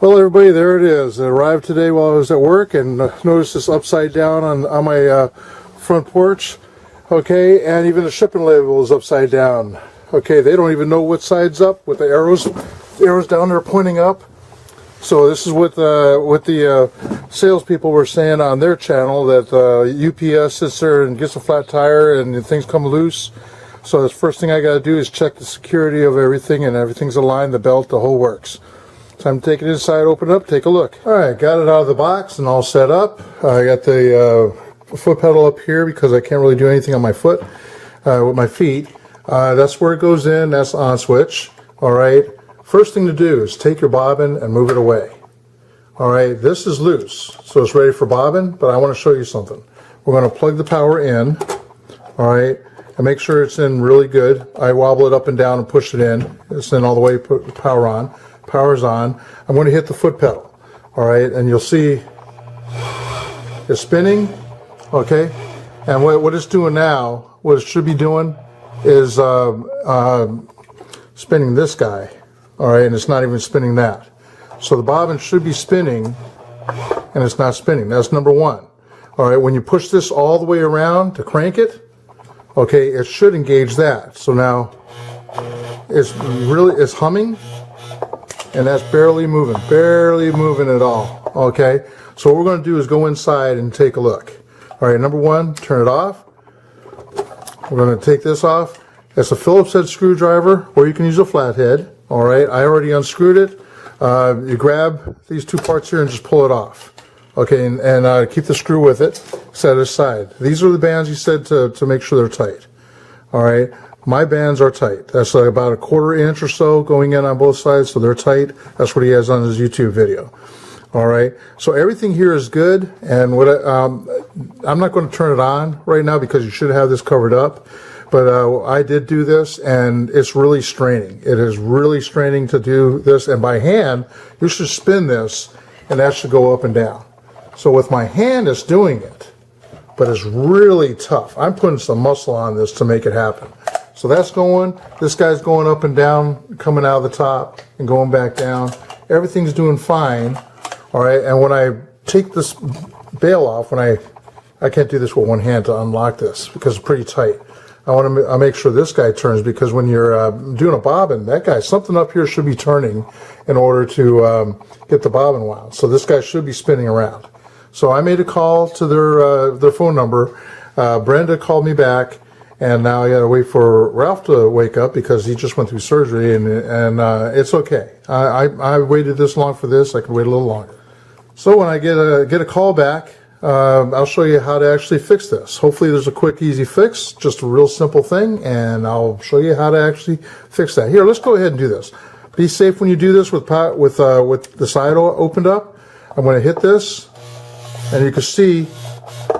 Well, everybody, there it is. It arrived today while I was at work, and noticed this upside down on my front porch. Okay, and even the shipping label is upside down. Okay, they don't even know what side's up with the arrows down there pointing up. So this is what the salespeople were saying on their channel, that UPS sits there and gets a flat tire and things come loose. So the first thing I got to do is check the security of everything, and everything's aligned, the belt, the whole works. Time to take it inside, open it up, take a look. Alright, got it out of the box and all set up. I got the foot pedal up here because I can't really do anything on my foot with my feet. That's where it goes in, that's on switch. Alright, first thing to do is take your bobbin and move it away. Alright, this is loose, so it's ready for bobbin, but I want to show you something. We're going to plug the power in, alright, and make sure it's in really good. I wobble it up and down and push it in. It's in all the way, put the power on. Power's on. I'm going to hit the foot pedal. Alright, and you'll see it's spinning. Okay, and what it's doing now, what it should be doing is spinning this guy. Alright, and it's not even spinning that. So the bobbin should be spinning, and it's not spinning. That's number one. Alright, when you push this all the way around to crank it, okay, it should engage that. So now it's humming. And that's barely moving at all. Okay, so what we're going to do is go inside and take a look. All right, number one, turn it off. We're going to take this off. It's a Phillips head screwdriver, or you can use a flathead. All right, I already unscrewed it. You grab these two parts here and just pull it off. Okay, and keep the screw with it. Set it aside. These are the bands he said to make sure they're tight. All right. My bands are tight. That's like about a 1/4 inch or so going in on both sides, so they're tight. That's what he has on his YouTube video. All right. So everything here is good, and what I'm not going to turn it on right now because you should have this covered up. But I did do this, and it's really straining. It is really straining to do this, and by hand, you should spin this, and that should go up and down. So with my hand, it's doing it, but it's really tough. I'm putting some muscle on this to make it happen. So that's going, this guy's going up and down, coming out of the top and going back down. Everything's doing fine. All right, and when I take this bail off, I can't do this with one hand to unlock this because it's pretty tight. I want to make sure this guy turns, because when you're doing a bobbin, that guy, something up here should be turning in order to get the bobbin wound. So this guy should be spinning around. So I made a call to their phone number. Brenda called me back. And now I gotta wait for Ralph to wake up because he just went through surgery, and it's okay. I waited this long for this. I can wait a little longer. So when I get a call back, I'll show you how to actually fix this. Hopefully there's a quick, easy fix, just a real simple thing, and I'll show you how to actually fix that. Here, let's go ahead and do this. Be safe when you do this with the side opened up. I'm going to hit this, and you can see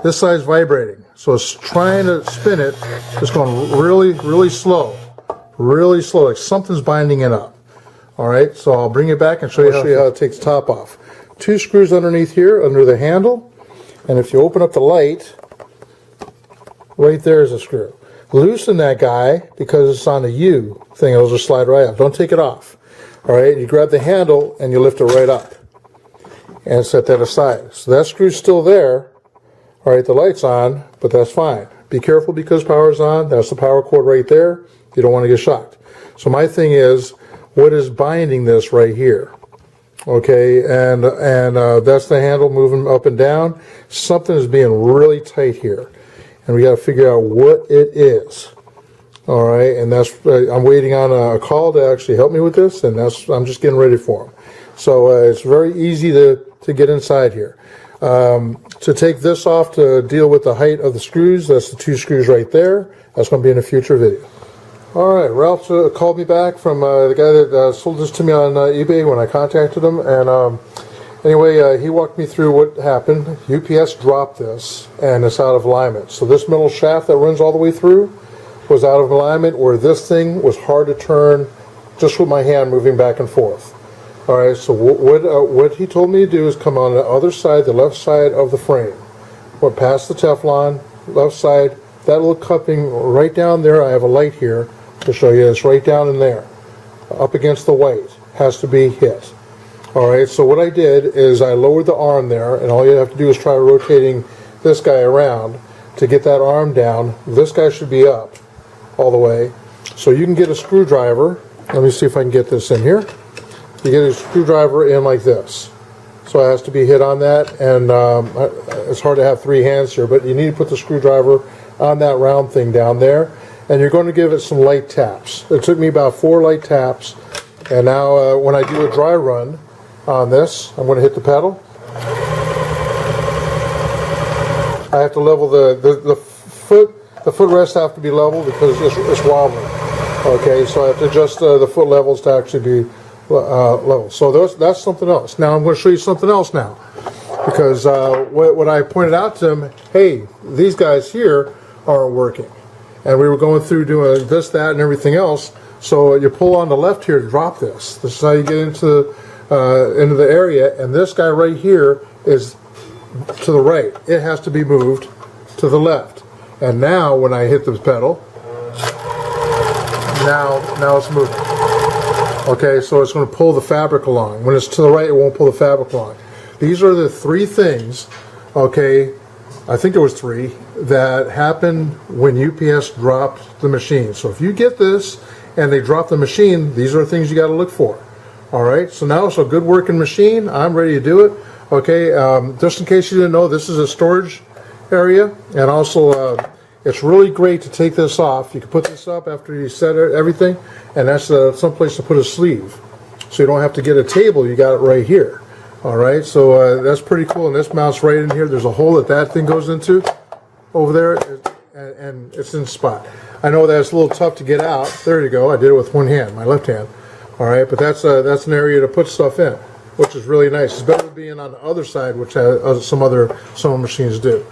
this side's vibrating. So it's trying to spin it. It's going really slow, like something's binding it up. All right, so I'll bring it back and show you how to take the top off. 2 screws underneath here, under the handle, and if you open up the light, right there is a screw. Loosen that guy because it's on the U thing. It'll just slide right up. Don't take it off. All right, you grab the handle and you lift it right up, and set that aside. So that screw's still there. All right, the light's on, but that's fine. Be careful because power's on. That's the power cord right there. You don't want to get shocked. So my thing is, what is binding this right here? Okay, and that's the handle moving up and down. Something is being really tight here, and we got to figure out what it is. All right, and that's I'm waiting on a call to actually help me with this, and I'm just getting ready for him. So it's very easy to get inside here. To take this off to deal with the height of the screws, that's the 2 screws right there. That's going to be in a future video. Alright, Ralph called me back from the guy that sold this to me on eBay when I contacted him. And anyway, he walked me through what happened. UPS dropped this, and it's out of alignment. So this metal shaft that runs all the way through was out of alignment, where this thing was hard to turn just with my hand moving back and forth. Alright, so what he told me to do is come on the other side, the left side of the frame. Went past the Teflon, left side, that little cupping right down there. I have a light here to show you. It's right down in there, up against the white. Has to be hit. All right, so what I did is I lowered the arm there, and all you have to do is try rotating this guy around to get that arm down. This guy should be up all the way. So you can get a screwdriver. Let me see if I can get this in here. You get a screwdriver in like this. So it has to be hit on that, and it's hard to have three hands here, but you need to put the screwdriver on that round thing down there, and you're going to give it some light taps. It took me about 4 light taps, and now when I do a dry run on this, I'm going to hit the pedal. I have to level the footrests have to be level because it's wobbling. Okay, so I have to adjust the foot levels to actually be level. So that's something else. Now I'm going to show you something else now, because what I pointed out to them, hey, these guys here aren't working, and we were going through doing this, that, and everything else. So you pull on the left here to drop this. This is how you get into the area, and this guy right here is to the right. It has to be moved to the left. And now when I hit the pedal, now it's moving. Okay, so it's going to pull the fabric along. When it's to the right, it won't pull the fabric along. These are the 3 things, okay, I think there was 3, that happened when UPS dropped the machine. So if you get this and they drop the machine, these are the things you got to look for. All right, so now it's a good working machine. I'm ready to do it. Okay, just in case you didn't know, this is a storage area, and also it's really great to take this off. You can put this up after you set everything, and that's some place to put a sleeve. So you don't have to get a table, you got it right here. All right, so that's pretty cool, and this mounts right in here. There's a hole that thing goes into over there, and it's in the spot. I know that's a little tough to get out. There you go, I did it with one hand, my left hand. All right, but that's an area to put stuff in, which is really nice. It's better than being on the other side, which some other sewing machines do.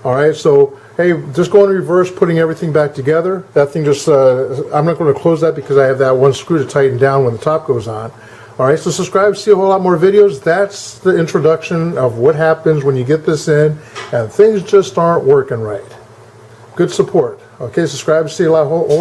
All right, so hey, just go in reverse, putting everything back together. That thing just, I'm not going to close that because I have that one screw to tighten down when the top goes on. All right, so subscribe to see a whole lot more videos. That's the introduction of what happens when you get this in and things just aren't working right. Good support. Okay, subscribe to see a whole lot.